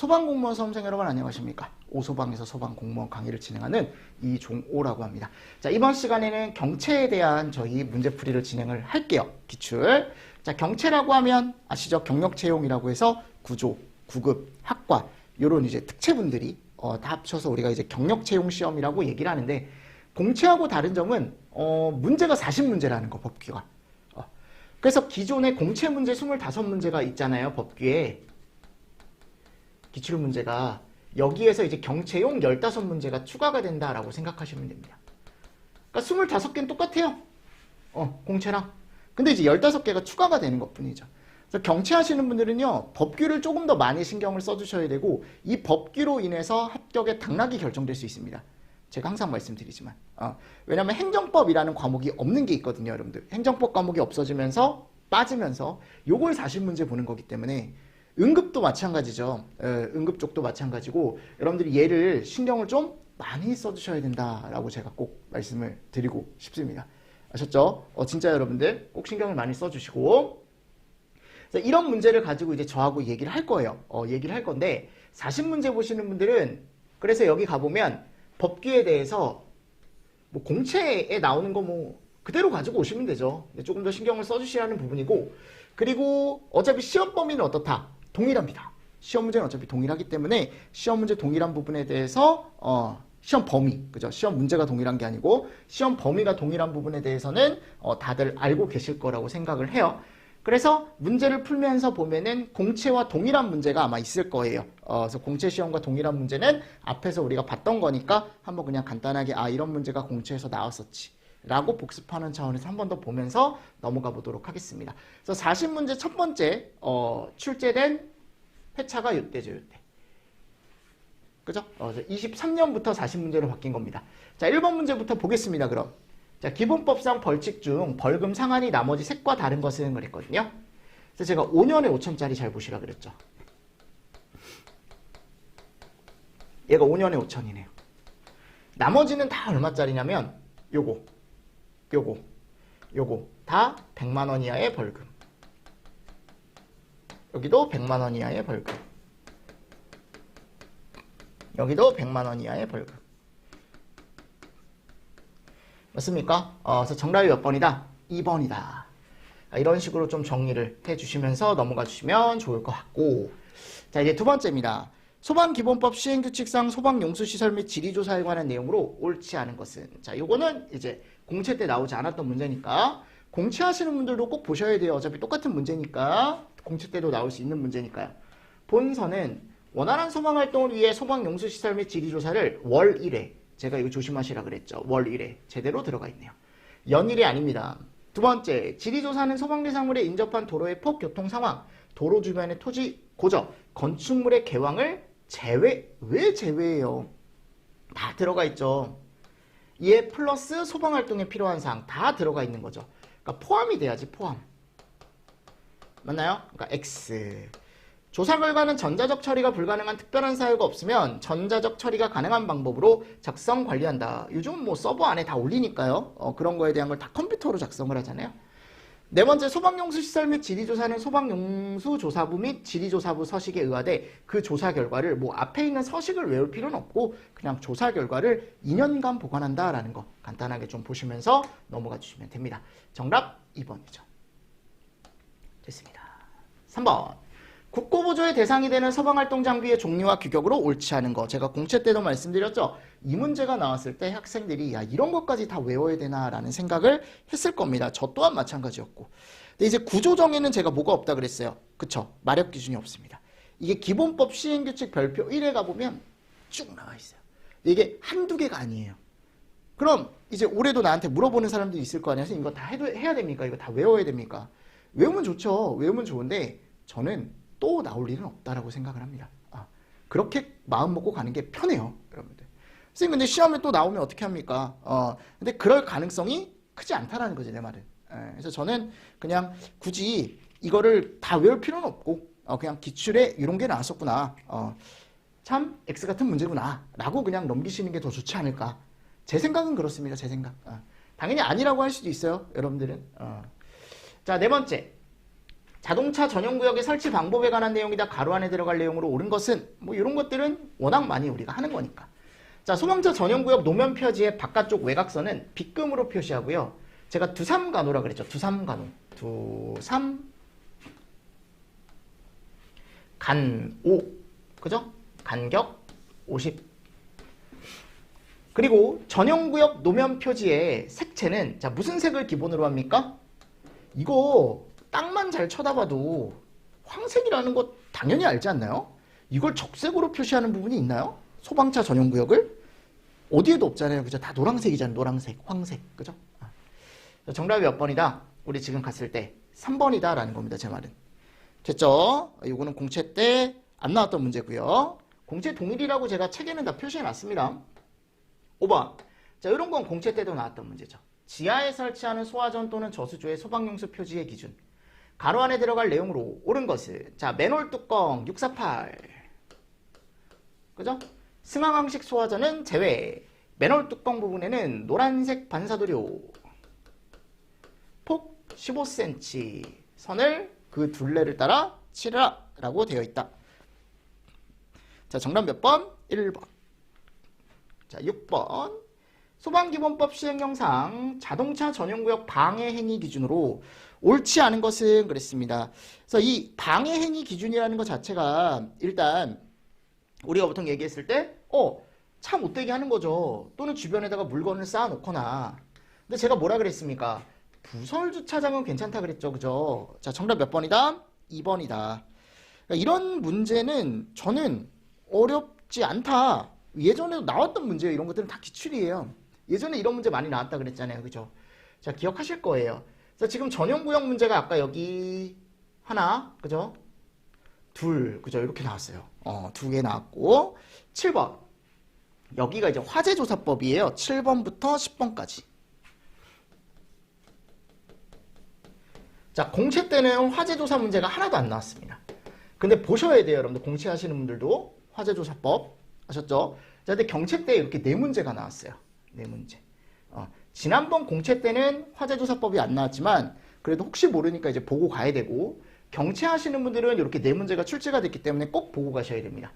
소방공무원 수험생 여러분 안녕하십니까? 오소방에서 소방공무원 강의를 진행하는 이종오라고 합니다. 자, 이번 시간에는 경채에 대한 저희 문제풀이를 진행을 할게요. 기출. 자, 경채라고 하면 아시죠? 경력 채용이라고 해서 구조, 구급, 학과 요런 이제 특채분들이 다 합쳐서 우리가 이제 경력 채용 시험이라고 얘기를 하는데, 공채하고 다른 점은 문제가 40문제라는 거, 법규가. 그래서 기존에 공채 문제 25문제가 있잖아요, 법규에. 기출문제가. 여기에서 이제 경채용 15문제가 추가가 된다라고 생각하시면 됩니다. 그러니까 25개는 똑같아요. 공채랑. 근데 이제 15개가 추가가 되는 것 뿐이죠. 그래서 경채하시는 분들은요, 법규를 조금 더 많이 신경을 써주셔야 되고, 이 법규로 인해서 합격의 당락이 결정될 수 있습니다. 제가 항상 말씀드리지만. 왜냐면 행정법이라는 과목이 없는 게 있거든요, 여러분들. 행정법 과목이 없어지면서, 빠지면서, 요걸 40문제 보는 거기 때문에, 응급도 마찬가지죠. 응급 쪽도 마찬가지고, 여러분들이 얘를 신경을 좀 많이 써주셔야 된다라고 제가 꼭 말씀을 드리고 싶습니다. 아셨죠? 진짜 여러분들 꼭 신경을 많이 써주시고, 이런 문제를 가지고 이제 저하고 얘기를 할 거예요. 얘기를 할 건데, 40문제 보시는 분들은, 그래서 여기 가보면 법규에 대해서 뭐 공채에 나오는 거 뭐 그대로 가지고 오시면 되죠. 조금 더 신경을 써주시라는 부분이고, 그리고 어차피 시험 범위는 어떻다? 동일합니다. 시험 문제는 어차피 동일하기 때문에 시험 문제 동일한 부분에 대해서 시험 범위, 그죠? 시험 문제가 동일한 게 아니고 시험 범위가 동일한 부분에 대해서는 다들 알고 계실 거라고 생각을 해요. 그래서 문제를 풀면서 보면은 공채와 동일한 문제가 아마 있을 거예요. 그래서 공채 시험과 동일한 문제는 앞에서 우리가 봤던 거니까 한번 그냥 간단하게 이런 문제가 공채에서 나왔었지 라고 복습하는 차원에서 한 번 더 보면서 넘어가 보도록 하겠습니다. 그래서 40문제 첫 번째 출제된 회차가 이때죠, 이때. 그죠? 23년부터 40문제로 바뀐 겁니다. 자, 1번 문제부터 보겠습니다, 그럼. 자, 기본법상 벌칙 중 벌금 상한이 나머지 색과 다른 것은 그랬거든요. 그래서 제가 5년에 5천짜리 잘 보시라 그랬죠. 얘가 5년에 5천이네요. 나머지는 다 얼마짜리냐면 요거 다 100만 원 이하의 벌금. 여기도 100만 원 이하의 벌금. 여기도 100만 원 이하의 벌금. 맞습니까? 그래서 정답이 몇 번이다? 2번이다. 이런 식으로 좀 정리를 해주시면서 넘어가 주시면 좋을 것 같고, 자, 이제 두 번째입니다. 소방기본법 시행규칙상 소방용수시설 및 지리조사에 관한 내용으로 옳지 않은 것은. 자, 요거는 이제 공채 때 나오지 않았던 문제니까 공채 하시는 분들도 꼭 보셔야 돼요. 어차피 똑같은 문제니까, 공채 때도 나올 수 있는 문제니까요. 본서는 원활한 소방활동을 위해 소방용수시설 및 지리조사를 월 1회, 제가 이거 조심하시라 그랬죠. 월 1회 제대로 들어가 있네요. 연일이 아닙니다. 두 번째, 지리조사는 소방 대상물에 인접한 도로의 폭교통 상황, 도로 주변의 토지 고저, 건축물의 개왕을 왜 제외해요? 다 들어가 있죠. 이에 플러스 소방활동에 필요한 사항 다 들어가 있는 거죠. 그러니까 포함이 돼야지, 포함. 맞나요? 그러니까 X. 조사 결과는 전자적 처리가 불가능한 특별한 사유가 없으면 전자적 처리가 가능한 방법으로 작성 관리한다. 요즘은 뭐 서버 안에 다 올리니까요. 그런 거에 대한 걸 다 컴퓨터로 작성을 하잖아요. 네 번째, 소방용수시설 및 지리조사는 소방용수조사부 및 지리조사부 서식에 의하되 그 조사 결과를 뭐 앞에 있는 서식을 외울 필요는 없고 그냥 조사 결과를 2년간 보관한다라는 거 간단하게 좀 보시면서 넘어가 주시면 됩니다. 정답 2번이죠. 됐습니다. 3번. 국고보조의 대상이 되는 소방활동 장비의 종류와 규격으로 옳지 않은 거. 제가 공채 때도 말씀드렸죠. 이 문제가 나왔을 때 학생들이 이런 것까지 다 외워야 되나라는 생각을 했을 겁니다. 저 또한 마찬가지였고. 근데 이제 구조정에는 제가 뭐가 없다 그랬어요. 그쵸? 마력 기준이 없습니다. 이게 기본법 시행규칙 별표 1에 가보면 쭉 나와 있어요. 이게 한두 개가 아니에요. 그럼 이제 올해도 나한테 물어보는 사람들이 있을 거 아니에요. 이거 다 해야 됩니까? 이거 다 외워야 됩니까? 외우면 좋죠. 외우면 좋은데 저는 또 나올 일은 없다라고 생각을 합니다. 그렇게 마음 먹고 가는 게 편해요, 여러분들. 선생님, 근데 시험에 또 나오면 어떻게 합니까? 근데 그럴 가능성이 크지 않다라는 거지, 내 말은. 그래서 저는 그냥 굳이 이거를 다 외울 필요는 없고, 그냥 기출에 이런 게 나왔었구나. 참, X 같은 문제구나. 라고 그냥 넘기시는 게 더 좋지 않을까. 제 생각은 그렇습니다, 제 생각. 당연히 아니라고 할 수도 있어요, 여러분들은. 자, 네 번째. 자동차 전용구역의 설치 방법에 관한 내용이다. 가로 안에 들어갈 내용으로 옳은 것은 뭐 이런 것들은 워낙 많이 우리가 하는 거니까. 자, 소방차 전용구역 노면 표지의 바깥쪽 외곽선은 빗금으로 표시하고요. 제가 두삼간호라 그랬죠. 두삼간호. 간오. 그죠? 간격 50. 그리고 전용구역 노면 표지의 색채는 자, 무슨 색을 기본으로 합니까? 이거 땅만 잘 쳐다봐도 황색이라는 거 당연히 알지 않나요? 이걸 적색으로 표시하는 부분이 있나요? 소방차 전용구역을? 어디에도 없잖아요. 그죠? 다 노란색이잖아요. 노란색, 황색. 그죠? 정답이 몇 번이다? 우리 지금 갔을 때 3번이다 라는 겁니다. 제 말은. 됐죠? 이거는 공채 때 안 나왔던 문제고요. 공채 동일이라고 제가 책에는 다 표시해 놨습니다. 5번. 자, 이런 건 공채 때도 나왔던 문제죠. 지하에 설치하는 소화전 또는 저수조의 소방용수 표지의 기준. 가로 안에 들어갈 내용으로 옳은 것은 자, 맨홀 뚜껑 648. 그죠? 승하강식 소화전은 제외. 맨홀 뚜껑 부분에는 노란색 반사도료. 폭 15cm 선을 그 둘레를 따라 칠하라 라고 되어 있다. 자, 정답 몇 번? 1번. 자, 6번. 소방기본법 시행령상 자동차 전용구역 방해행위 기준으로 옳지 않은 것은 그랬습니다. 그래서 이 방해행위 기준이라는 것 자체가 일단 우리가 보통 얘기했을 때 차 못되게 하는 거죠. 또는 주변에다가 물건을 쌓아놓거나. 근데 제가 뭐라 그랬습니까? 부설주차장은 괜찮다 그랬죠. 그죠? 자, 정답 몇 번이다? 2번이다. 그러니까 이런 문제는 저는 어렵지 않다. 예전에도 나왔던 문제예요. 이런 것들은 다 기출이에요. 예전에 이런 문제 많이 나왔다 그랬잖아요. 그죠? 자, 기억하실 거예요. 그래서 지금 전용구역 문제가 아까 여기 하나, 그죠? 둘, 그죠? 이렇게 나왔어요. 2개 나왔고 7번. 여기가 이제 화재조사법이에요. 7번부터 10번까지. 자, 공채 때는 화재조사 문제가 하나도 안 나왔습니다. 근데 보셔야 돼요. 여러분들 공채하시는 분들도 화재조사법 아셨죠? 자, 근데 경채 때 이렇게 4문제가 나왔어요. 4문제. 지난번 공채 때는 화재조사법이 안 나왔지만 그래도 혹시 모르니까 이제 보고 가야 되고 경채하시는 분들은 이렇게 4문제가 출제가 됐기 때문에 꼭 보고 가셔야 됩니다.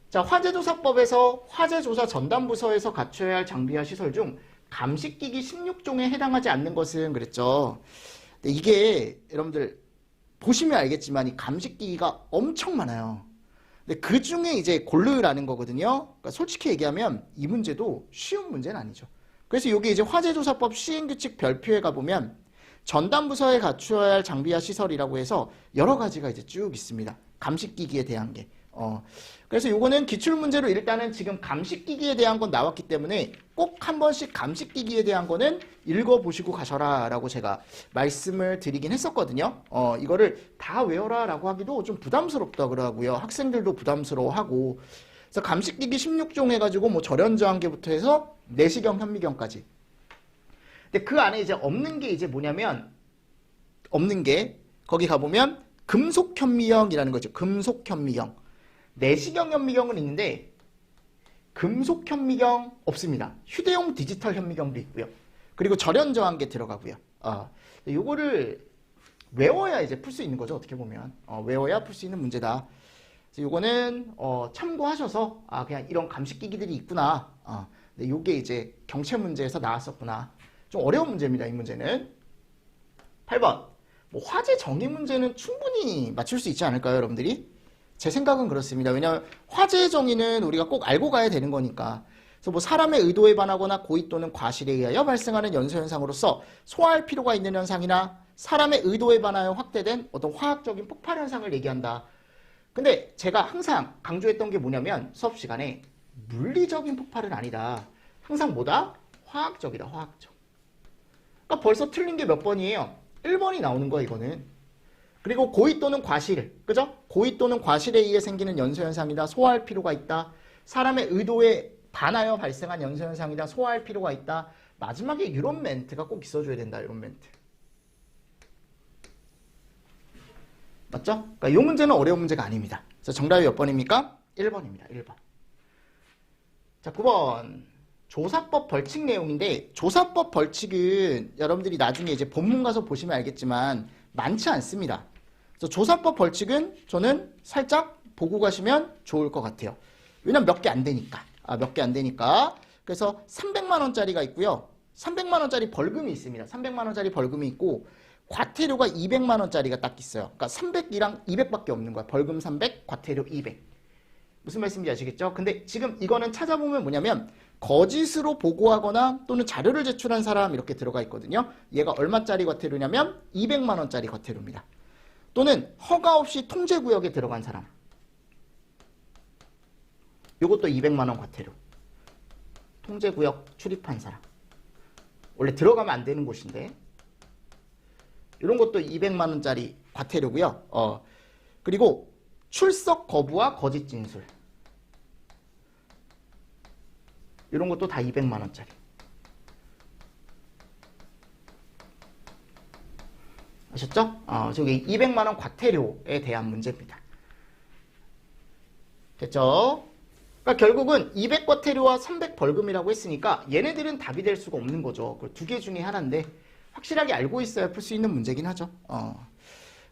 자, 화재조사법에서 화재조사 전담부서에서 갖춰야 할 장비와 시설 중 감식기기 16종에 해당하지 않는 것은 그랬죠. 근데 이게 여러분들 보시면 알겠지만 이 감식기기가 엄청 많아요. 근데 그 중에 이제 고르라는 거거든요. 그러니까 솔직히 얘기하면 이 문제도 쉬운 문제는 아니죠. 그래서 여기 이제 화재조사법 시행규칙 별표에 가보면 전담부서에 갖추어야 할 장비와 시설이라고 해서 여러 가지가 이제 쭉 있습니다. 감식기기에 대한 게. 그래서 요거는 기출문제로 일단은 지금 감식기기에 대한 건 나왔기 때문에 꼭 한 번씩 감식기기에 대한 거는 읽어보시고 가셔라 라고 제가 말씀을 드리긴 했었거든요. 이거를 다 외워라 라고 하기도 좀 부담스럽다 그러고요. 학생들도 부담스러워하고. 그래서 감식기기 16종 해가지고 뭐 절연저항계부터 해서 내시경, 현미경까지. 근데 그 안에 이제 없는 게 이제 뭐냐면 없는 게 거기 가보면 금속현미경이라는 거죠. 금속현미경. 내시경 현미경은 있는데 금속현미경 없습니다. 휴대용 디지털 현미경도 있고요. 그리고 절연저항계 들어가고요. 요거를 외워야 이제 풀 수 있는 거죠. 어떻게 보면 외워야 풀 수 있는 문제다. 그래서 요거는 참고하셔서 그냥 이런 감식기기들이 있구나. 근데 요게 이제 경채 문제에서 나왔었구나. 좀 어려운 문제입니다. 이 문제는. 8번. 뭐 화재 정의 문제는 충분히 맞출 수 있지 않을까요, 여러분들이? 제 생각은 그렇습니다. 왜냐하면 화재 정의는 우리가 꼭 알고 가야 되는 거니까. 그래서 뭐 사람의 의도에 반하거나 고의 또는 과실에 의하여 발생하는 연소현상으로서 소화할 필요가 있는 현상이나 사람의 의도에 반하여 확대된 어떤 화학적인 폭발 현상을 얘기한다. 근데 제가 항상 강조했던 게 뭐냐면 수업 시간에 물리적인 폭발은 아니다. 항상 뭐다? 화학적이다. 화학적. 그러니까 벌써 틀린 게 몇 번이에요? 1번이 나오는 거야 이거는. 그리고 고의 또는 과실, 그죠? 고의 또는 과실에 의해 생기는 연소현상이다. 소화할 필요가 있다. 사람의 의도에 반하여 발생한 연소현상이다. 소화할 필요가 있다. 마지막에 이런 멘트가 꼭 있어줘야 된다. 이런 멘트. 맞죠? 그러니까 이 문제는 어려운 문제가 아닙니다. 그래서 정답이 몇 번입니까? 1번입니다. 1번. 자, 9번. 조사법 벌칙 내용인데 조사법 벌칙은 여러분들이 나중에 이제 본문 가서 보시면 알겠지만 많지 않습니다. 그래서 조사법 벌칙은 저는 살짝 보고 가시면 좋을 것 같아요. 왜냐면 몇 개 안 되니까. 몇 개 안 되니까. 그래서 300만 원짜리가 있고요. 300만 원짜리 벌금이 있습니다. 300만 원짜리 벌금이 있고 과태료가 200만 원짜리가 딱 있어요. 그러니까 300이랑 200밖에 없는 거야. 벌금 300, 과태료 200. 무슨 말씀인지 아시겠죠? 근데 지금 이거는 찾아보면 뭐냐면 거짓으로 보고하거나 또는 자료를 제출한 사람 이렇게 들어가 있거든요. 얘가 얼마짜리 과태료냐면 200만 원짜리 과태료입니다. 또는 허가 없이 통제구역에 들어간 사람. 요것도 200만 원 과태료. 통제구역 출입한 사람. 원래 들어가면 안 되는 곳인데 이런 것도 200만 원짜리 과태료고요. 그리고 출석 거부와 거짓 진술. 이런 것도 다 200만 원짜리. 아셨죠? 저기 200만 원 과태료에 대한 문제입니다. 됐죠? 그러니까 결국은 200 과태료와 300 벌금이라고 했으니까 얘네들은 답이 될 수가 없는 거죠. 그 두 개 중에 하나인데 확실하게 알고 있어야 풀 수 있는 문제긴 하죠.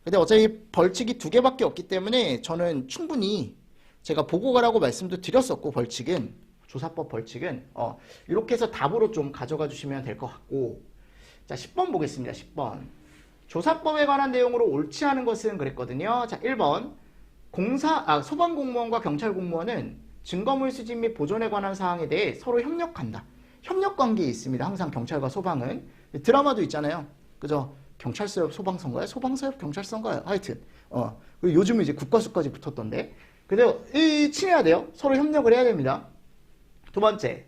근데 어차피 벌칙이 두 개밖에 없기 때문에 저는 충분히 제가 보고 가라고 말씀도 드렸었고 벌칙은 조사법 벌칙은 이렇게 해서 답으로 좀 가져가 주시면 될 것 같고 자 10번 보겠습니다. 10번 조사법에 관한 내용으로 옳지 않은 것은 그랬거든요. 자 1번 소방공무원과 경찰공무원은 증거물 수집 및 보존에 관한 사항에 대해 서로 협력한다. 협력관계에 있습니다. 항상 경찰과 소방은 드라마도 있잖아요. 그죠? 경찰서협 소방서인가요? 소방서협 경찰서인가요? 하여튼 그리고 요즘은 이제 국가수까지 붙었던데 그래서 친해야 돼요. 서로 협력을 해야 됩니다. 두 번째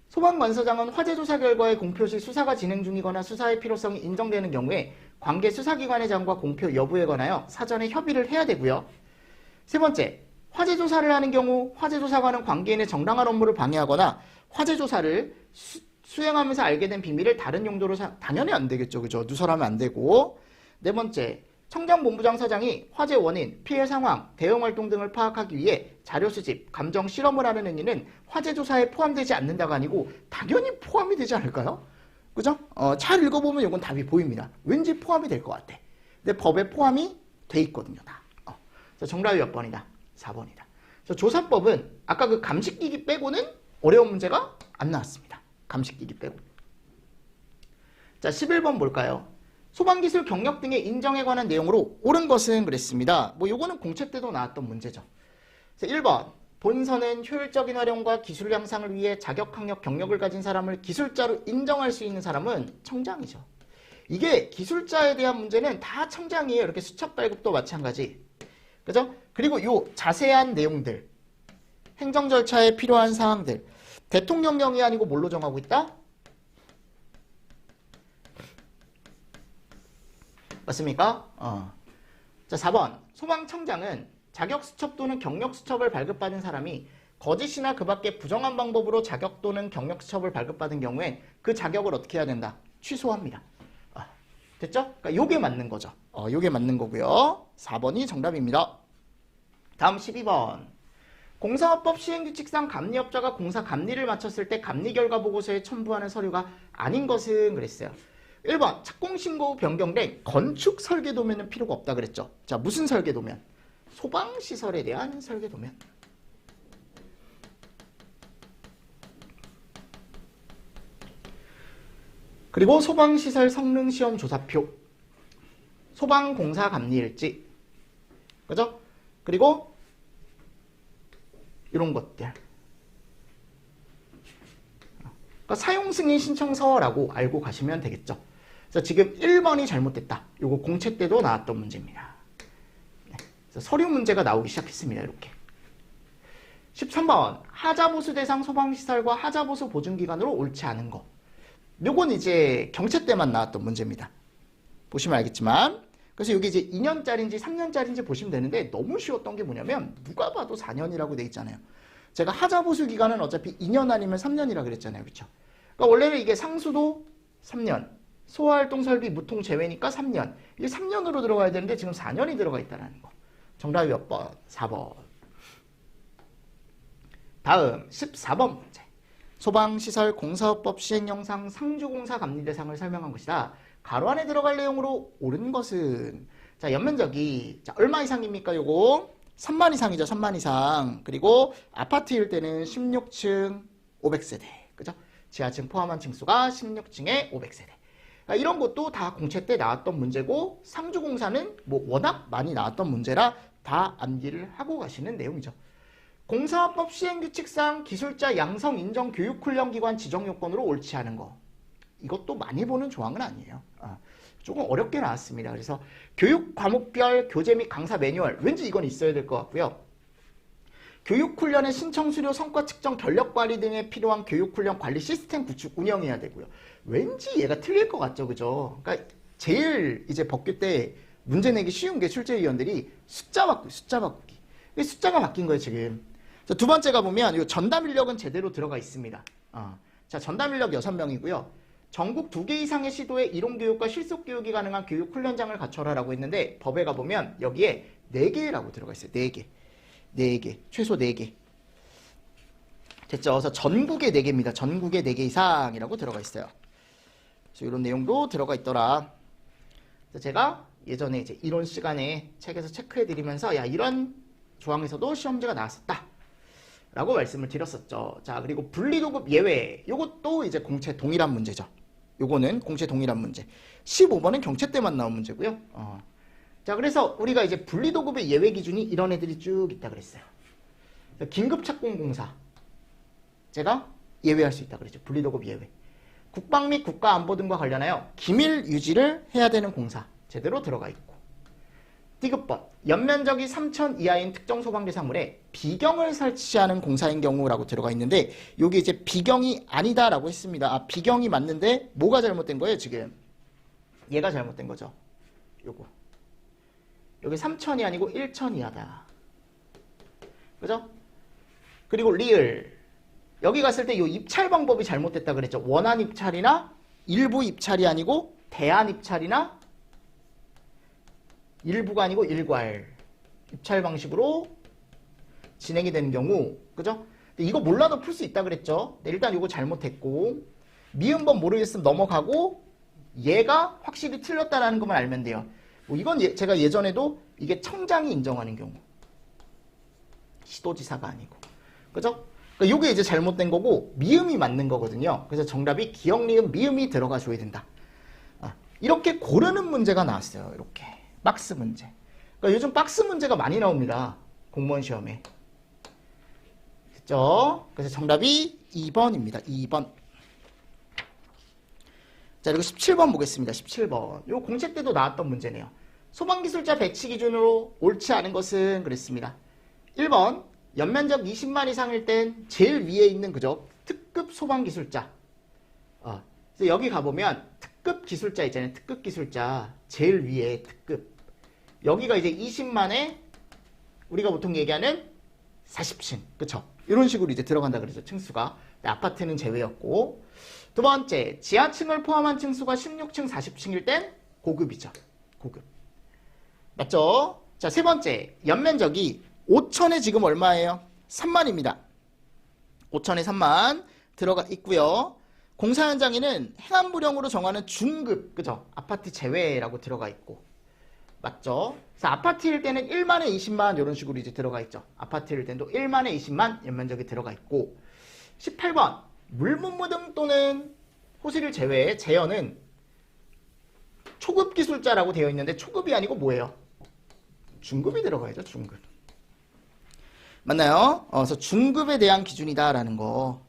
소방관서장은 화재 조사 결과에 공표 시 수사가 진행 중이거나 수사의 필요성이 인정되는 경우에 관계 수사기관의 장과 공표 여부에 관하여 사전에 협의를 해야 되고요. 세 번째 화재 조사를 하는 경우 화재 조사관은 관계인의 정당한 업무를 방해하거나 화재 조사를 수행하면서 알게 된 비밀을 다른 용도로 당연히 안 되겠죠. 그죠? 누설하면 안 되고. 네 번째, 청장본부장 사장이 화재 원인, 피해 상황, 대응 활동 등을 파악하기 위해 자료 수집, 감정 실험을 하는 행위는 화재 조사에 포함되지 않는다가 아니고 당연히 포함이 되지 않을까요? 그죠? 잘 읽어보면 이건 답이 보입니다. 왠지 포함이 될 것 같아. 근데 법에 포함이 돼 있거든요. 다. 그래서 정답이 몇 번이다? 4번이다. 그래서 조사법은 아까 그 감식기기 빼고는 어려운 문제가 안 나왔습니다. 감식기기 빼고. 자, 11번 볼까요? 소방기술 경력 등의 인정에 관한 내용으로 옳은 것은 그랬습니다. 뭐 요거는 공채 때도 나왔던 문제죠. 그래서 1번 본선은 효율적인 활용과 기술 향상을 위해 자격, 학력, 경력을 가진 사람을 기술자로 인정할 수 있는 사람은 청장이죠. 이게 기술자에 대한 문제는 다 청장이에요. 이렇게 수첩 발급도 마찬가지. 그죠? 그리고 요 자세한 내용들, 행정 절차에 필요한 사항들, 대통령령이 아니고 뭘로 정하고 있다? 맞습니까? 자, 4번. 소방청장은 자격수첩 또는 경력수첩을 발급받은 사람이 거짓이나 그 밖에 부정한 방법으로 자격 또는 경력수첩을 발급받은 경우엔 그 자격을 어떻게 해야 된다? 취소합니다. 됐죠? 그러니까 요게 맞는 거죠. 요게 맞는 거고요. 4번이 정답입니다. 다음 12번. 공사업법 시행규칙상 감리업자가 공사 감리를 마쳤을 때 감리 결과 보고서에 첨부하는 서류가 아닌 것은 그랬어요. 1번 착공신고 후 변경된 건축 설계도면은 필요가 없다 그랬죠. 자, 무슨 설계도면? 소방시설에 대한 설계도면. 그리고 소방시설 성능시험 조사표, 소방공사 감리일지, 그죠? 그리고 이런 것들. 그러니까 사용승인 신청서라고 알고 가시면 되겠죠. 그래서 지금 1번이 잘못됐다. 이거 공채 때도 나왔던 문제입니다. 네. 그래서 서류 문제가 나오기 시작했습니다. 이렇게. 13번 하자보수 대상 소방시설과 하자보수 보증기간으로 옳지 않은 거. 요건 이제 경채 때만 나왔던 문제입니다. 보시면 알겠지만 그래서 여기 이제 2년짜리인지 3년짜리인지 보시면 되는데 너무 쉬웠던 게 뭐냐면 누가 봐도 4년이라고 돼 있잖아요. 제가 하자보수 기간은 어차피 2년 아니면 3년이라 그랬잖아요. 그렇죠? 그러니까 원래는 이게 상수도 3년, 소화활동 설비 무통 제외니까 3년. 이게 3년으로 들어가야 되는데 지금 4년이 들어가 있다는 거. 정답이 몇 번? 4번. 다음 14번 문제. 소방시설 공사업법 시행령상 상주공사 감리 대상을 설명한 것이다. 가로 안에 들어갈 내용으로 옳은 것은 자, 연면적이 자, 얼마 이상입니까? 요거 3만 이상이죠. 3만 이상. 그리고 아파트일 때는 16층 500세대. 그죠? 지하층 포함한 층수가 16층에 500세대. 그러니까 이런 것도 다 공채 때 나왔던 문제고 상주공사는 뭐 워낙 많이 나왔던 문제라 다 암기를 하고 가시는 내용이죠. 공사법 시행규칙상 기술자 양성 인정 교육훈련기관 지정요건으로 옳지 않은 거. 이것도 많이 보는 조항은 아니에요. 조금 어렵게 나왔습니다. 그래서 교육 과목별 교재 및 강사 매뉴얼 왠지 이건 있어야 될 것 같고요. 교육훈련의 신청 수료 성과 측정 전력 관리 등에 필요한 교육훈련 관리 시스템 구축 운영해야 되고요. 왠지 얘가 틀릴 것 같죠, 그죠? 그러니까 제일 이제 법규 때 문제 내기 쉬운 게 출제위원들이 숫자 바꾸기. 숫자가 바뀐 거예요, 지금. 자, 두 번째가 보면 이 전담 인력은 제대로 들어가 있습니다. 자, 전담 인력 6명이고요. 전국 2개 이상의 시도에 이론교육과 실속교육이 가능한 교육훈련장을 갖춰라라고 했는데 법에 가보면 여기에 4개라고 들어가 있어요. 4개. 4개. 최소 4개. 됐죠? 그래서 전국에 4개입니다. 전국에 4개 이상이라고 들어가 있어요. 그래서 이런 내용도 들어가 있더라. 그래서 제가 예전에 이제 이론 시간에 책에서 체크해드리면서 야, 이런 조항에서도 시험지가 나왔었다. 라고 말씀을 드렸었죠. 자, 그리고 분리도급 예외. 요것도 이제 공채 동일한 문제죠. 요거는 공채 동일한 문제. 15번은 경채 때만 나온 문제고요. 자, 그래서 우리가 이제 분리도급의 예외 기준이 이런 애들이 쭉 있다 그랬어요. 긴급착공공사. 제가 예외할 수 있다 그랬죠. 분리도급 예외. 국방 및 국가안보 등과 관련하여 기밀 유지를 해야 되는 공사. 제대로 들어가 있고. 디귿번. 연면적이 3천 이하인 특정 소방 대상물에 비경을 설치하는 공사인 경우라고 들어가 있는데 여기 이제 비경이 아니다라고 했습니다. 비경이 맞는데 뭐가 잘못된 거예요, 지금? 얘가 잘못된 거죠. 요거. 여기 3천이 아니고 1천 이하다. 그죠? 그리고 리을. 여기 갔을 때 이 입찰 방법이 잘못됐다 그랬죠. 원안 입찰이나 일부 입찰이 아니고 대안 입찰이나 일부가 아니고 일괄 입찰 방식으로 진행이 되는 경우, 그죠? 근데 이거 몰라도 풀 수 있다 그랬죠. 일단 이거 잘못했고 미음번 모르겠으면 넘어가고 얘가 확실히 틀렸다라는 것만 알면 돼요. 뭐 이건 제가 예전에도 이게 청장이 인정하는 경우, 시도지사가 아니고, 그죠? 그러니까 이게 이제 잘못된 거고 미음이 맞는 거거든요. 그래서 정답이 기역, 리음, 미음이 들어가 줘야 된다. 이렇게 고르는 문제가 나왔어요. 이렇게 박스 문제. 그러니까 요즘 박스 문제가 많이 나옵니다. 공무원 시험에. 됐죠? 그래서 정답이 2번입니다. 2번. 자, 그리고 17번 보겠습니다. 17번. 요 공채 때도 나왔던 문제네요. 소방기술자 배치 기준으로 옳지 않은 것은 그랬습니다. 1번. 연면적 20만 이상일 땐 제일 위에 있는 그죠? 특급 소방기술자. 그래서 여기 가보면 특급 기술자 있잖아요. 특급 기술자. 제일 위에 특급. 여기가 이제 20만에 우리가 보통 얘기하는 40층. 그쵸? 이런 식으로 이제 들어간다 그러죠. 층수가. 아파트는 제외였고. 두 번째, 지하층을 포함한 층수가 16층, 40층일 땐 고급이죠. 고급. 맞죠? 자, 세 번째, 연면적이 5천에 지금 얼마예요? 3만입니다. 5천에 3만 들어가 있고요. 공사 현장에는 행안부령으로 정하는 중급, 그죠? 아파트 제외라고 들어가 있고. 맞죠? 그래서 아파트일 때는 1만에 20만 이런 식으로 이제 들어가 있죠. 아파트일 때도 1만에 20만 연면적이 들어가 있고. 18번, 물분무 등 또는 호실을 제외해 재현은 초급 기술자라고 되어 있는데 초급이 아니고 뭐예요? 중급이 들어가야죠. 중급. 맞나요? 그래서 중급에 대한 기준이다라는 거.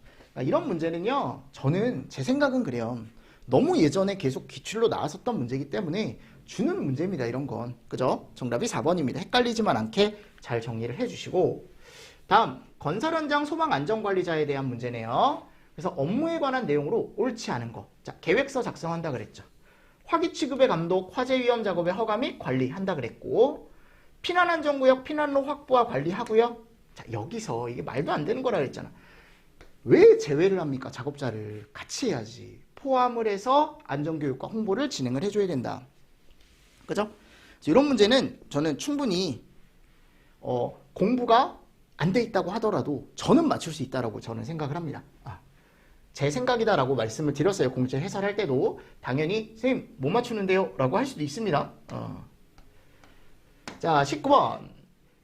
이런 문제는요. 저는 제 생각은 그래요. 너무 예전에 계속 기출로 나왔었던 문제이기 때문에 주는 문제입니다. 이런 건. 그죠? 정답이 4번입니다. 헷갈리지만 않게 잘 정리를 해주시고. 다음, 건설 현장 소방 안전관리자에 대한 문제네요. 그래서 업무에 관한 내용으로 옳지 않은 거. 자, 계획서 작성한다 그랬죠. 화기 취급의 감독, 화재 위험 작업의 허가 및 관리한다 그랬고, 피난안전구역 피난로 확보와 관리하고요. 자, 여기서 이게 말도 안 되는 거라 그랬잖아. 왜 제외를 합니까? 작업자를 같이 해야지. 포함을 해서 안전교육과 홍보를 진행을 해줘야 된다. 그죠? 이런 문제는 저는 충분히 공부가 안 돼 있다고 하더라도 저는 맞출 수 있다라고 저는 생각을 합니다. 제 생각이다라고 말씀을 드렸어요. 공채 해설할 때도 당연히 선생님 못 맞추는데요? 라고 할 수도 있습니다. 자, 19번.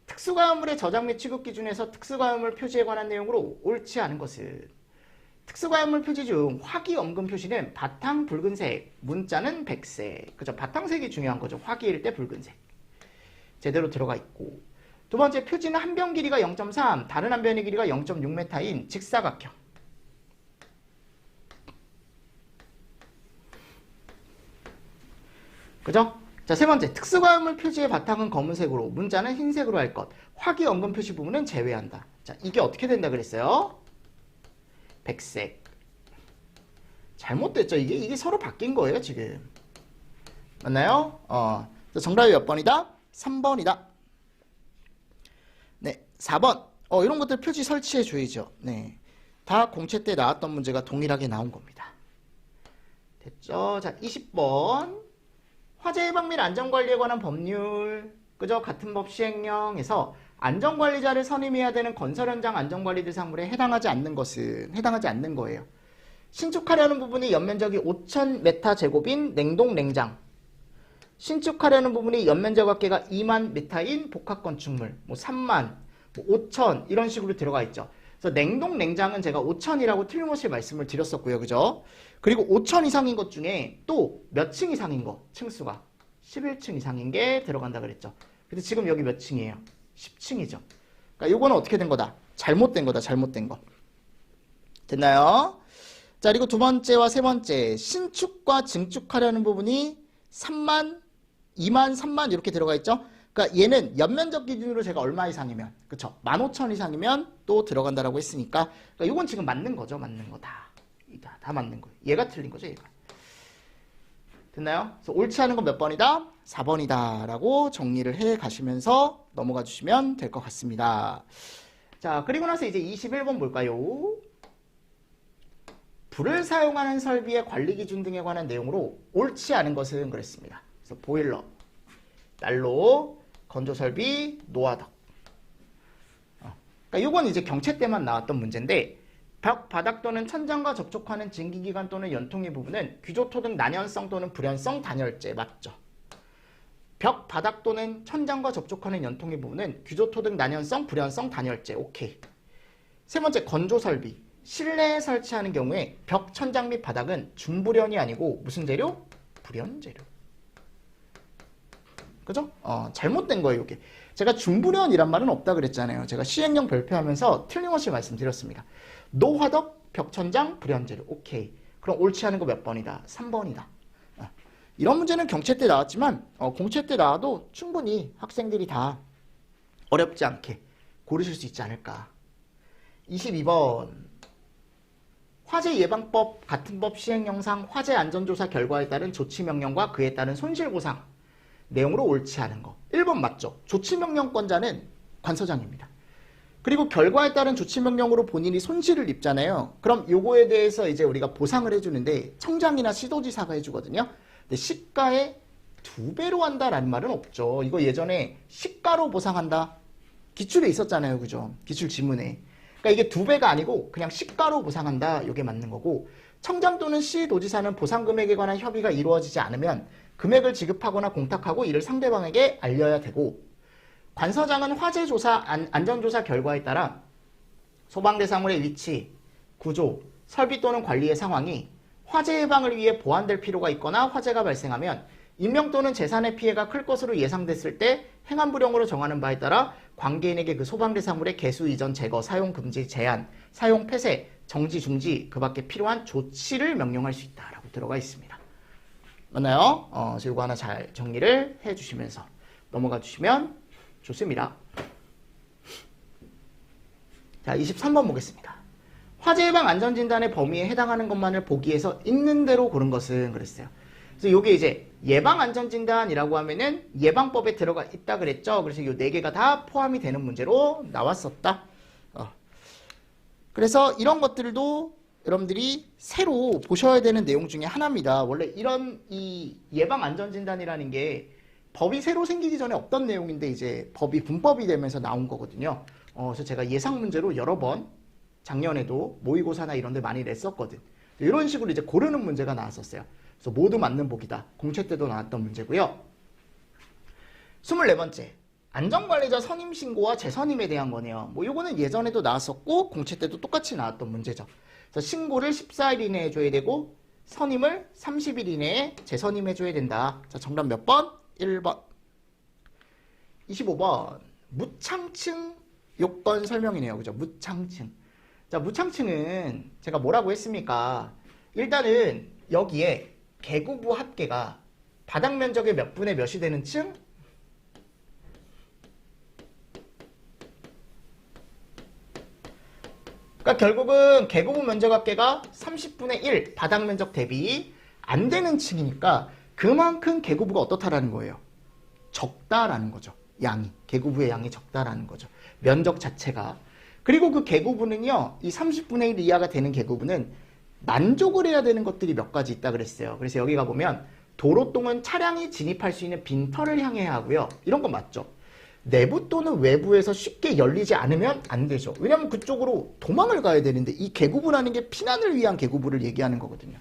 특수가음물의 저장 및 취급 기준에서 특수가음물 표지에 관한 내용으로 옳지 않은 것은 특수가음물 표지 중 화기 엄금 표시는 바탕 붉은색, 문자는 백색. 그죠? 바탕색이 중요한 거죠. 화기일 때 붉은색. 제대로 들어가 있고. 두 번째, 표지는 한 변 길이가 0.3, 다른 한 변의 길이가 0.6m인 직사각형. 그죠? 자, 세 번째, 특수가음물 표지의 바탕은 검은색으로, 문자는 흰색으로 할 것. 화기 엄금 표시 부분은 제외한다. 자, 이게 어떻게 된다 그랬어요? 백색. 잘못됐죠? 이게 서로 바뀐 거예요, 지금. 맞나요? 정답이 몇 번이다? 3번이다. 네, 4번. 이런 것들 표지 설치해 줘야죠. 네. 다 공채 때 나왔던 문제가 동일하게 나온 겁니다. 됐죠? 자, 20번. 화재 예방 및 안전관리에 관한 법률, 그죠? 같은 법 시행령에서 안전관리자를 선임해야 되는 건설 현장 안전관리 대상물에 해당하지 않는 것은 해당하지 않는 거예요. 신축하려는 부분이 연면적이 5,000m 제곱인 냉동 냉장, 신축하려는 부분이 연면적 합계가 2만 m인 복합 건축물, 뭐 3만, 뭐 5,000 이런 식으로 들어가 있죠. 그래서 냉동 냉장은 제가 5,000이라고 틀림없이 말씀을 드렸었고요, 그죠? 그리고 5,000 이상인 것 중에 또 몇 층 이상인 거, 층수가 11층 이상인 게 들어간다 그랬죠. 근데 지금 여기 몇 층이에요? 10층이죠. 그러니까 요거는 어떻게 된 거다? 잘못된 거다, 잘못된 거. 됐나요? 자, 그리고 두 번째와 세 번째, 신축과 증축하려는 부분이 3만, 2만, 3만 이렇게 들어가 있죠. 그러니까 얘는 연면적 기준으로 제가 얼마 이상이면, 그쵸? 15,000 이상이면 또 들어간다라고 했으니까, 그러니까 요건 지금 맞는 거죠, 맞는 거 다. 다 맞는 거예요. 얘가 틀린 거죠, 얘가. 됐나요? 그래서 옳지 않은 건 몇 번이다? 4번이다 라고 정리를 해 가시면서 넘어가 주시면 될 것 같습니다. 자, 그리고 나서 이제 21번 볼까요? 불을 사용하는 설비의 관리 기준 등에 관한 내용으로 옳지 않은 것은 그랬습니다. 그래서 보일러, 난로, 건조 설비, 노화덕. 그러니까 이건 이제 경채 때만 나왔던 문제인데, 벽, 바닥 또는 천장과 접촉하는 증기기관 또는 연통의 부분은 규조토 등 난연성 또는 불연성 단열재 맞죠? 벽, 바닥 또는 천장과 접촉하는 연통의 부분은 규조토 등 난연성, 불연성 단열재 오케이. 세 번째, 건조 설비. 실내에 설치하는 경우에 벽, 천장 및 바닥은 중불연이 아니고 무슨 재료? 불연 재료. 그죠? 잘못된 거예요, 이게. 제가 중불연이란 말은 없다 그랬잖아요. 제가 시행령 발표하면서 틀림없이 말씀드렸습니다. 노화덕, 벽천장, 불연재료. 오케이. 그럼 옳지 않은 거 몇 번이다? 3번이다. 이런 문제는 경채 때 나왔지만 공채 때 나와도 충분히 학생들이 다 어렵지 않게 고르실 수 있지 않을까. 22번. 화재 예방법 같은 법 시행령상 화재 안전조사 결과에 따른 조치명령과 그에 따른 손실보상 내용으로 옳지 않은 거. 1번 맞죠? 조치명령권자는 관서장입니다. 그리고 결과에 따른 조치명령으로 본인이 손실을 입잖아요. 그럼 요거에 대해서 이제 우리가 보상을 해주는데 청장이나 시도지사가 해주거든요. 근데 시가의 2배로 한다라는 말은 없죠. 이거 예전에 시가로 보상한다. 기출에 있었잖아요. 그죠? 기출 지문에. 그러니까 이게 2배가 아니고 그냥 시가로 보상한다. 이게 맞는 거고, 청장 또는 시도지사는 보상 금액에 관한 협의가 이루어지지 않으면 금액을 지급하거나 공탁하고 이를 상대방에게 알려야 되고, 관서장은 화재조사, 안전조사 결과에 따라 소방대상물의 위치, 구조, 설비 또는 관리의 상황이 화재 예방을 위해 보완될 필요가 있거나 화재가 발생하면 인명 또는 재산의 피해가 클 것으로 예상됐을 때 행한 불용으로 정하는 바에 따라 관계인에게 그 소방대상물의 개수 이전 제거, 사용 금지, 제한, 사용 폐쇄, 정지, 중지, 그 밖에 필요한 조치를 명령할 수 있다라고 들어가 있습니다. 맞나요? 그래서 이거 하나 잘 정리를 해주시면서 넘어가 주시면 좋습니다. 자, 23번 보겠습니다. 화재 예방 안전진단의 범위에 해당하는 것만을 보기 위해서 있는 대로 고른 것은 그랬어요. 그래서 이게 이제 예방 안전진단이라고 하면은 예방법에 들어가 있다 그랬죠. 그래서 이 4개가 다 포함이 되는 문제로 나왔었다. 그래서 이런 것들도 여러분들이 새로 보셔야 되는 내용 중에 하나입니다. 원래 이런 이 예방 안전진단이라는 게 법이 새로 생기기 전에 없던 내용인데 이제 법이 군법이 되면서 나온 거거든요. 그래서 제가 예상 문제로 여러 번 작년에도 모의고사나 이런 데 많이 냈었거든. 이런 식으로 이제 고르는 문제가 나왔었어요. 그래서 모두 맞는 복이다. 공채 때도 나왔던 문제고요. 24번째. 안전관리자 선임신고와 재선임에 대한 거네요. 뭐 요거는 예전에도 나왔었고 공채 때도 똑같이 나왔던 문제죠. 그래서 신고를 14일 이내에 해줘야 되고 선임을 30일 이내에 재선임해줘야 된다. 자, 정답 몇 번? 1번. 25번. 무창층 요건 설명이네요. 그죠? 무창층. 자, 무창층은 제가 뭐라고 했습니까? 일단은 여기에 개구부 합계가 바닥 면적의 몇 분의 몇이 되는 층? 그러니까 결국은 개구부 면적 합계가 30분의 1 바닥 면적 대비 안 되는 층이니까 그만큼 개구부가 어떻다라는 거예요. 적다라는 거죠. 양이. 개구부의 양이 적다라는 거죠. 면적 자체가. 그리고 그 개구부는요. 이 30분의 1 이하가 되는 개구부는 만족을 해야 되는 것들이 몇 가지 있다 그랬어요. 그래서 여기가 보면 도로동은 차량이 진입할 수 있는 빈터를 향해야 하고요. 이런 거 맞죠? 내부 또는 외부에서 쉽게 열리지 않으면 안 되죠. 왜냐하면 그쪽으로 도망을 가야 되는데 이 개구부라는 게 피난을 위한 개구부를 얘기하는 거거든요.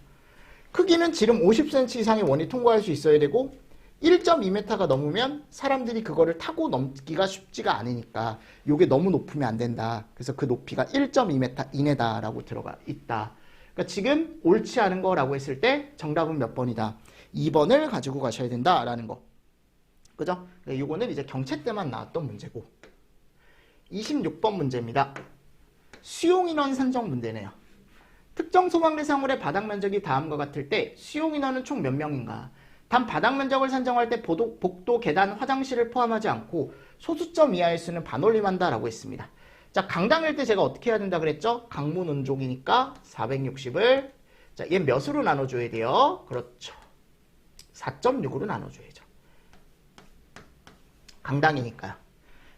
크기는 지름 50cm 이상의 원이 통과할 수 있어야 되고 1.2m가 넘으면 사람들이 그거를 타고 넘기가 쉽지가 않으니까 이게 너무 높으면 안 된다. 그래서 그 높이가 1.2m 이내다라고 들어가 있다. 그러니까 지금 옳지 않은 거라고 했을 때 정답은 몇 번이다. 2번을 가지고 가셔야 된다라는 거. 그죠? 이거는 이제 경채 때만 나왔던 문제고 26번 문제입니다. 수용인원 산정 문제네요. 특정 소방 대상물의 바닥 면적이 다음과 같을 때 수용인원은 총 몇 명인가? 단 바닥 면적을 산정할 때 복도, 계단, 화장실을 포함하지 않고 소수점 이하일 수는 반올림한다라고 했습니다. 자, 강당일 때 제가 어떻게 해야 된다 그랬죠? 강문 운종이니까 460을 자, 얘 몇으로 나눠줘야 돼요? 그렇죠. 4.6으로 나눠줘야죠. 강당이니까요.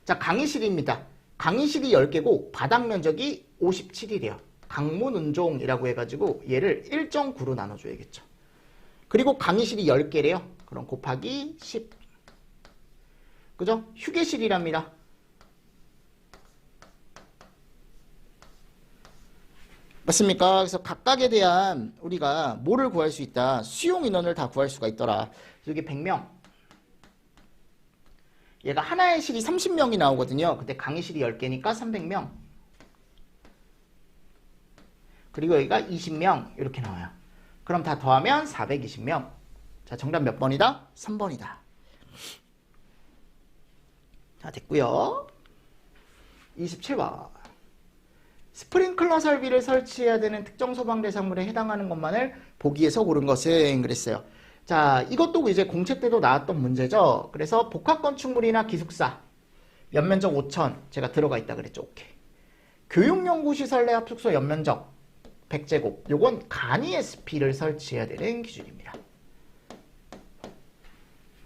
자, 강의실입니다. 강의실이 10개고 바닥 면적이 57이래요. 강문 운종이라고 해가지고 얘를 1.9로 나눠줘야겠죠. 그리고 강의실이 10개래요. 그럼 곱하기 10. 그죠? 휴게실이랍니다. 맞습니까? 그래서 각각에 대한 우리가 뭐를 구할 수 있다? 수용 인원을 다 구할 수가 있더라. 여기 100명. 얘가 하나의 실이 30명이 나오거든요. 그때 강의실이 10개니까 300명. 그리고 여기가 20명 이렇게 나와요. 그럼 다 더하면 420명. 자, 정답 몇 번이다? 3번이다. 자, 됐고요. 27번. 스프링클러 설비를 설치해야 되는 특정 소방 대상물에 해당하는 것만을 보기에서 고른 것은 그랬어요. 자, 이것도 이제 공채 때도 나왔던 문제죠. 그래서 복합건축물이나 기숙사 연면적 5,000 제가 들어가 있다 그랬죠. 오케이. 교육연구시설 내 합숙소 연면적 100제곱. 요건 간이 SP를 설치해야 되는 기준입니다.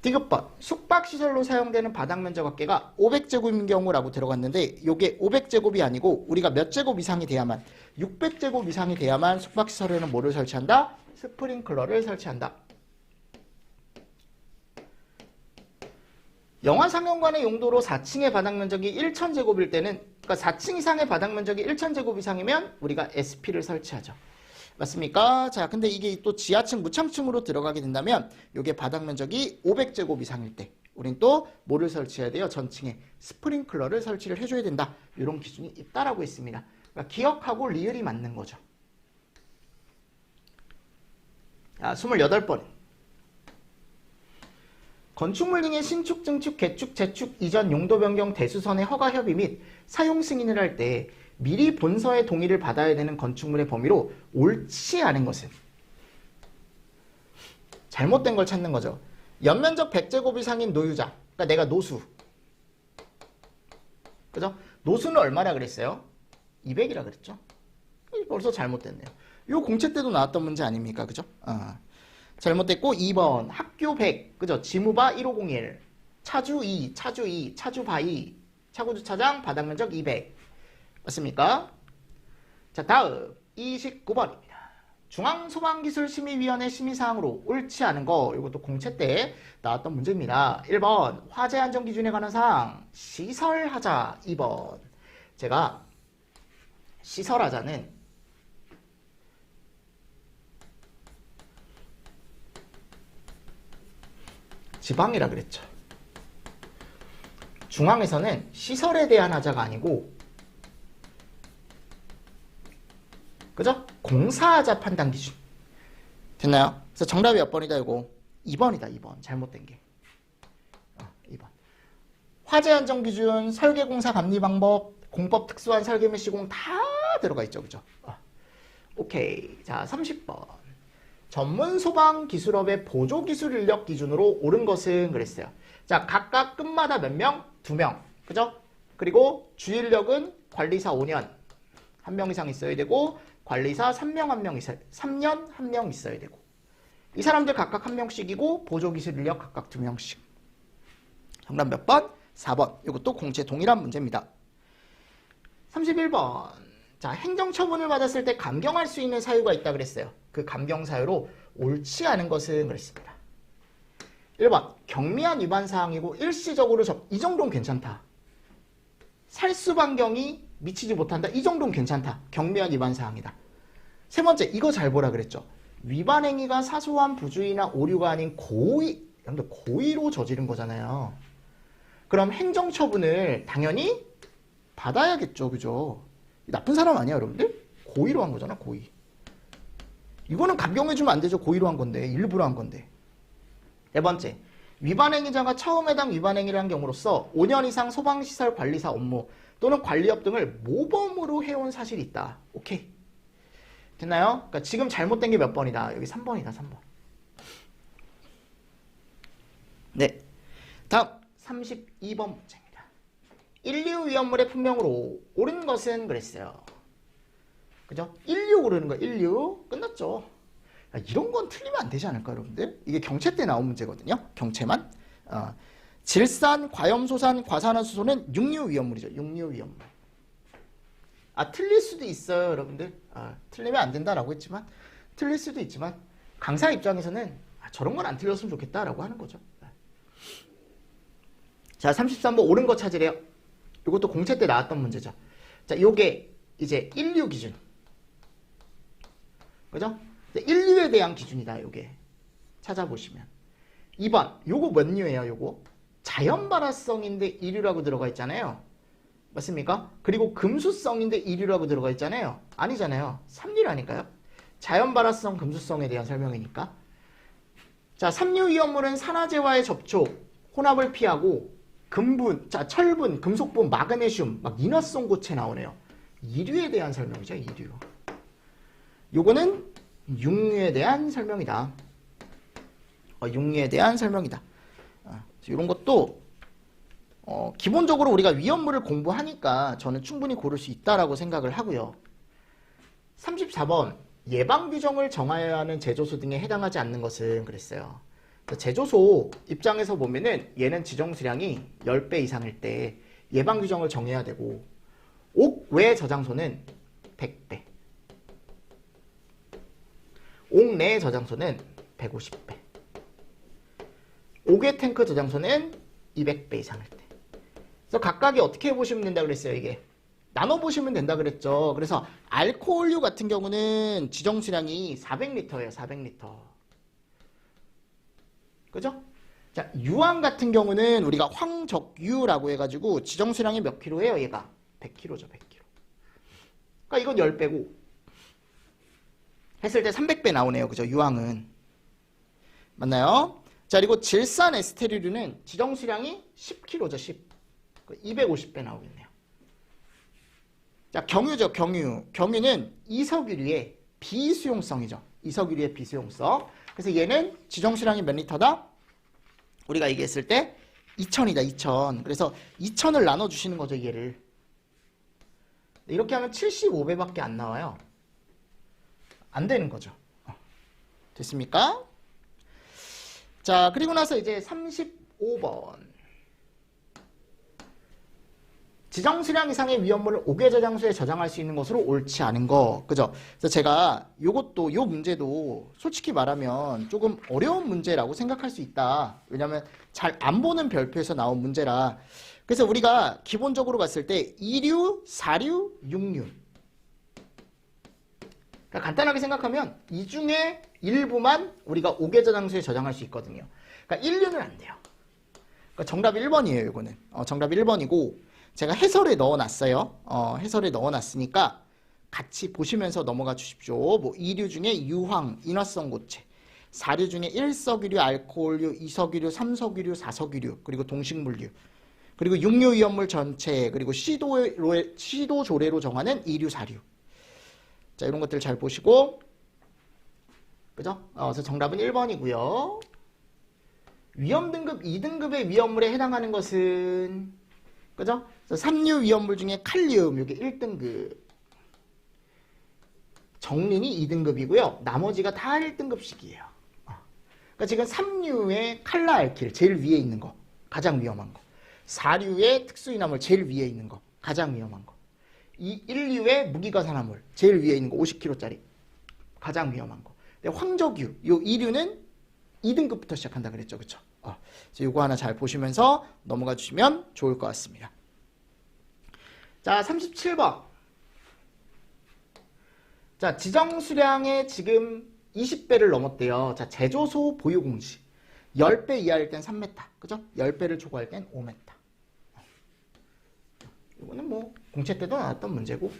디귿번. 숙박시설로 사용되는 바닥면적 합계가 500제곱인 경우라고 들어갔는데 요게 500제곱이 아니고 우리가 몇 제곱 이상이 돼야만 600제곱 이상이 돼야만 숙박시설에는 뭐를 설치한다? 스프링클러를 설치한다. 영화상영관의 용도로 4층의 바닥면적이 1000제곱일 때는 그러니까 4층 이상의 바닥면적이 1000제곱 이상이면 우리가 SP를 설치하죠. 맞습니까? 자, 근데 이게 또 지하층, 무창층으로 들어가게 된다면 이게 바닥면적이 500제곱 이상일 때 우린 또 뭐를 설치해야 돼요? 전층에 스프링클러를 설치를 해줘야 된다. 이런 기준이 있다라고 했습니다. 그러니까 기억하고 리을이 맞는 거죠. 자, 28번. 건축물 등의 신축, 증축, 개축, 재축, 이전, 용도 변경, 대수선의 허가 협의 및 사용 승인을 할 때 미리 본서의 동의를 받아야 되는 건축물의 범위로 옳지 않은 것은 잘못된 걸 찾는 거죠. 연면적 100제곱 이상인 노유자, 그러니까 내가 노수. 그죠? 노수는 얼마라 그랬어요? 200이라 그랬죠? 벌써 잘못됐네요. 요 공채 때도 나왔던 문제 아닙니까? 그죠? 잘못됐고 2번 학교 100 그죠? 지무바 1501 차주 2 차주 2 차주바 2 차고주차장 바닥면적 200 맞습니까? 자, 다음 29번입니다. 중앙소방기술심의위원회 심의사항으로 옳지 않은 거 이것도 공채 때 나왔던 문제입니다. 1번 화재 안전 기준에 관한 사항 시설하자. 2번 제가 시설하자는 지방이라 그랬죠. 중앙에서는 시설에 대한 하자가 아니고, 그죠? 공사하자 판단 기준. 됐나요? 그래서 정답이 몇 번이다, 이거? 2번이다, 2번. 잘못된 게. 2번. 화재 안전 기준, 설계 공사 감리 방법, 공법 특수한 설계 및 시공 다 들어가 있죠, 그죠? 오케이. 자, 30번. 전문 소방 기술업의 보조 기술 인력 기준으로 옳은 것은 그랬어요. 자, 각각 끝마다 몇 명? 2명. 그죠? 그리고 주인력은 관리사 5년 1명 이상 있어야 되고, 관리사 3명 1명 있어야, 3년 1명 있어야 되고. 이 사람들 각각 1명씩이고, 보조 기술 인력 각각 2명씩. 정답 몇 번? 4번. 이것도 공채 동일한 문제입니다. 31번. 자, 행정처분을 받았을 때 감경할 수 있는 사유가 있다 그랬어요. 그 감경 사유로 옳지 않은 것은 그랬습니다. 1번. 경미한 위반 사항이고 일시적으로 이 정도는 괜찮다. 살수 반경이 미치지 못한다. 이 정도는 괜찮다. 경미한 위반 사항이다. 세 번째. 이거 잘 보라 그랬죠. 위반 행위가 사소한 부주의나 오류가 아닌 고의, 여러분들 고의로 저지른 거잖아요. 그럼 행정처분을 당연히 받아야겠죠. 그죠? 나쁜 사람 아니야, 여러분들? 고의로 한 거잖아, 고의. 이거는 감경해주면 안 되죠. 고의로 한 건데, 일부러 한 건데. 네 번째, 위반 행위자가 처음 해당 위반 행위를 한 경우로서 5년 이상 소방시설 관리사 업무 또는 관리업 등을 모범으로 해온 사실이 있다. 오케이. 됐나요? 그러니까 지금 잘못된 게 몇 번이다? 여기 3번이다, 3번. 네. 다음, 32번 문제입니다. 인류 위험물의 품명으로 옳은 것은 그랬어요. 그죠? 인류 오르는 거, 인류. 끝났죠. 이런 건 틀리면 안 되지 않을까, 여러분들? 이게 경채 때 나온 문제거든요. 경채만. 질산, 과염소산, 과산화수소는 육류 위험물이죠. 육류 위험물. 틀릴 수도 있어요, 여러분들. 틀리면 안 된다라고 했지만, 틀릴 수도 있지만, 강사 입장에서는 저런 건 안 틀렸으면 좋겠다라고 하는 거죠. 자, 33번 옳은 거 찾으래요. 이것도 공채 때 나왔던 문제죠. 자, 요게 이제 인류 기준. 그죠? 인류에 대한 기준이다, 요게. 찾아보시면. 2번, 요거 몇 류예요, 요거? 자연발화성인데 이류라고 들어가 있잖아요. 맞습니까? 그리고 금수성인데 이류라고 들어가 있잖아요. 아니잖아요. 3류라니까요. 자연발화성, 금수성에 대한 설명이니까. 자, 3류 위험물은 산화제와의 접촉, 혼합을 피하고 금분, 자, 철분, 금속분, 마그네슘, 막 인화성 고체 나오네요. 이류에 대한 설명이죠, 이류. 요거는 육류에 대한 설명이다. 육류에 대한 설명이다. 이런 것도 기본적으로 우리가 위험물을 공부하니까 저는 충분히 고를 수 있다라고 생각을 하고요. 34번 예방규정을 정하여야 하는 제조소 등에 해당하지 않는 것은 그랬어요. 제조소 입장에서 보면은 얘는 지정수량이 10배 이상일 때 예방규정을 정해야 되고 옥 외 저장소는 100배, 옥 내 저장소는 150배, 옥외 탱크 저장소는 200배 이상일 때. 그래서 각각이 어떻게 보시면 된다 그랬어요. 이게 나눠보시면 된다 그랬죠. 그래서 알코올류 같은 경우는 지정수량이 400리터예요. 400리터. 그죠? 자, 유황 같은 경우는 우리가 황적유라고 해가지고 지정수량이 몇 킬로예요? 얘가 100킬로죠. 100킬로. 그러니까 이건 10배고 했을 때 300배 나오네요. 그죠? 유황은. 맞나요? 자, 그리고 질산 에스테르류는 지정수량이 10킬로죠. 10. 250배 나오겠네요. 자, 경유죠. 경유. 경유는 이석유류의 비수용성이죠. 이석유류의 비수용성. 그래서 얘는 지정수량이 몇 리터다? 우리가 얘기했을 때 2000이다. 2000. 그래서 2000을 나눠주시는 거죠. 얘를. 이렇게 하면 75배밖에 안 나와요. 안 되는 거죠. 됐습니까? 자, 그리고 나서 이제 35번. 지정수량 이상의 위험물을 옥외 저장소에 저장할 수 있는 것으로 옳지 않은 거. 그죠? 그래서 제가 요것도, 요 문제도 솔직히 말하면 조금 어려운 문제라고 생각할 수 있다. 왜냐면 잘 안 보는 별표에서 나온 문제라. 그래서 우리가 기본적으로 봤을 때 2류, 4류, 6류. 그러니까 간단하게 생각하면 이 중에 일부만 우리가 옥외 저장소에 저장할 수 있거든요. 그러니까 1류는 안 돼요. 그러니까 정답 1번이에요, 이거는. 정답 1번이고, 제가 해설에 넣어놨어요. 해설에 넣어놨으니까 같이 보시면서 넘어가 주십시오. 뭐, 2류 중에 유황, 인화성 고체, 4류 중에 1석유류, 알코올류, 2석유류, 3석유류, 4석유류, 그리고 동식물류, 그리고 육류 위험물 전체, 그리고 시도 조례로 정하는 2류, 4류. 자, 이런 것들 잘 보시고, 그죠? 그래서 정답은 1번이고요. 위험 등급 2등급의 위험물에 해당하는 것은, 그죠? 3류 위험물 중에 칼륨, 이게 1등급. 정린이 2등급이고요. 나머지가 다 1등급씩이에요. 그러니까 지금 3류의 칼라알킬, 제일 위에 있는 거, 가장 위험한 거. 4류의 특수인화물, 제일 위에 있는 거, 가장 위험한 거. 1류의 무기가산화물, 제일 위에 있는 거, 50kg짜리, 가장 위험한 거. 근데 황적유, 요 2류는 2등급부터 시작한다 그랬죠, 그쵸? 요거 하나 잘 보시면서 넘어가 주시면 좋을 것 같습니다. 자, 37번. 자, 지정 수량의 지금 20배를 넘었대요. 자, 제조소 보유 공시. 10배 이하일 땐 3m. 그죠? 10배를 초과할 땐 5m. 이거는 뭐 공채 때도 나왔던 문제고.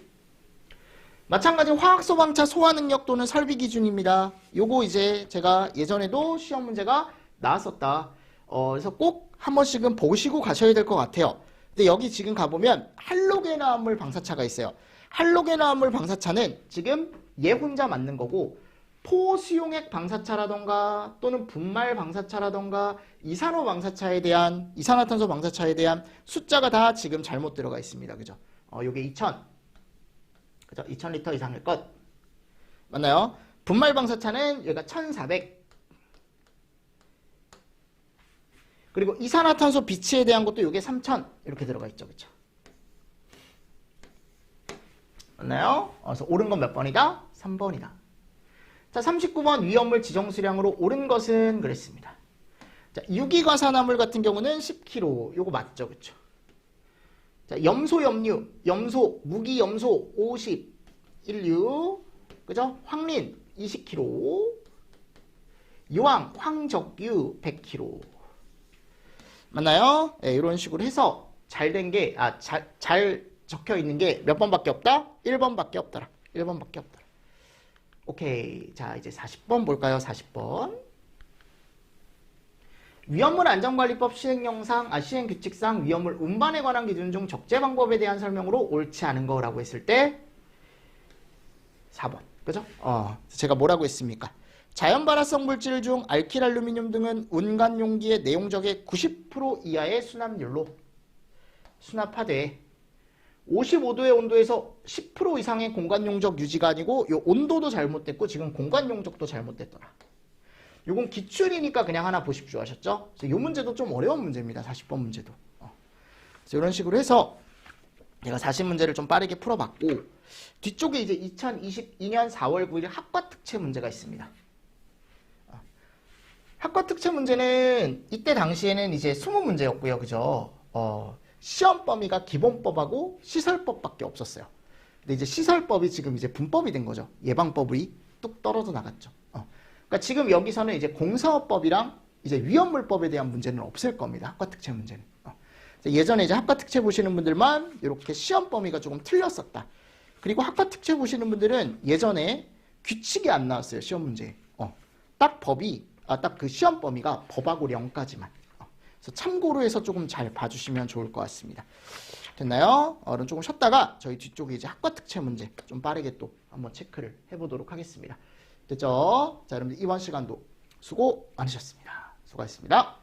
마찬가지 화학소방차 소화 능력 또는 설비 기준입니다. 요거 이제 제가 예전에도 시험 문제가 나왔었다. 그래서 꼭 한 번씩은 보시고 가셔야 될 것 같아요. 근데 여기 지금 가보면 할로겐화합물 방사차가 있어요. 할로겐화합물 방사차는 지금 얘 혼자 맞는 거고, 포수용액 방사차라던가 또는 분말 방사차라던가 이산화탄소 방사차에 대한 숫자가 다 지금 잘못 들어가 있습니다. 그죠? 요게 2000. 그죠? 2000리터 이상일 것. 맞나요? 분말 방사차는 얘가 1400. 그리고 이산화탄소 비치에 대한 것도 요게 3000. 이렇게 들어가 있죠. 그죠? 맞나요? 그래서 옳은 건 몇 번이다? 3번이다. 자, 39번 위험물 지정 수량으로 옳은 것은 그랬습니다. 자, 유기과산화물 같은 경우는 10kg. 요거 맞죠? 그쵸? 자, 염소, 염류, 염소, 무기 염소 50, 1류. 그죠? 황린 20kg. 유황, 황적유 100kg. 맞나요? 네, 이런 식으로 해서 잘 된 게, 잘 적혀 있는 게 몇 번밖에 없다? 1번밖에 없더라. 1번밖에 없더라. 오케이. 자, 이제 40번 볼까요? 40번. 위험물 안전관리법 시행규칙상 위험물 운반에 관한 기준 중 적재 방법에 대한 설명으로 옳지 않은 거라고 했을 때 4번. 그죠? 제가 뭐라고 했습니까? 자연발화성 물질 중 알킬알루미늄 등은 운간 용기의 내용적의 90% 이하의 순압률로 수납하되 55도의 온도에서 10% 이상의 공간용적 유지가 아니고 요 온도도 잘못됐고 지금 공간용적도 잘못됐더라. 요건 기출이니까 그냥 하나 보십시오 하셨죠? 이 문제도 좀 어려운 문제입니다. 40번 문제도. 그래서 이런 식으로 해서 제가 40문제를 좀 빠르게 풀어봤고, 뒤쪽에 이제 2022년 4월 9일 학과 특채 문제가 있습니다. 학과 특채 문제는 이때 당시에는 이제 20문제였고요. 그죠? 시험 범위가 기본법하고 시설법밖에 없었어요. 근데 이제 시설법이 지금 이제 분법이 된 거죠. 예방법이 뚝 떨어져 나갔죠. 그러니까 지금 여기서는 이제 공사업법이랑 이제 위험물법에 대한 문제는 없을 겁니다. 학과 특채 문제는. 예전에 이제 학과 특채 보시는 분들만 이렇게 시험 범위가 조금 틀렸었다. 그리고 학과 특채 보시는 분들은 예전에 규칙이 안 나왔어요. 시험 문제에. 딱 법이, 딱 그 시험 범위가 법하고 령까지만. 그래서 참고로 해서 조금 잘 봐주시면 좋을 것 같습니다. 됐나요? 그럼 조금 쉬었다가 저희 뒤쪽에 이제 학과 특채 문제 좀 빠르게 또 한번 체크를 해보도록 하겠습니다. 됐죠? 자, 여러분들 이번 시간도 수고 많으셨습니다. 수고하셨습니다.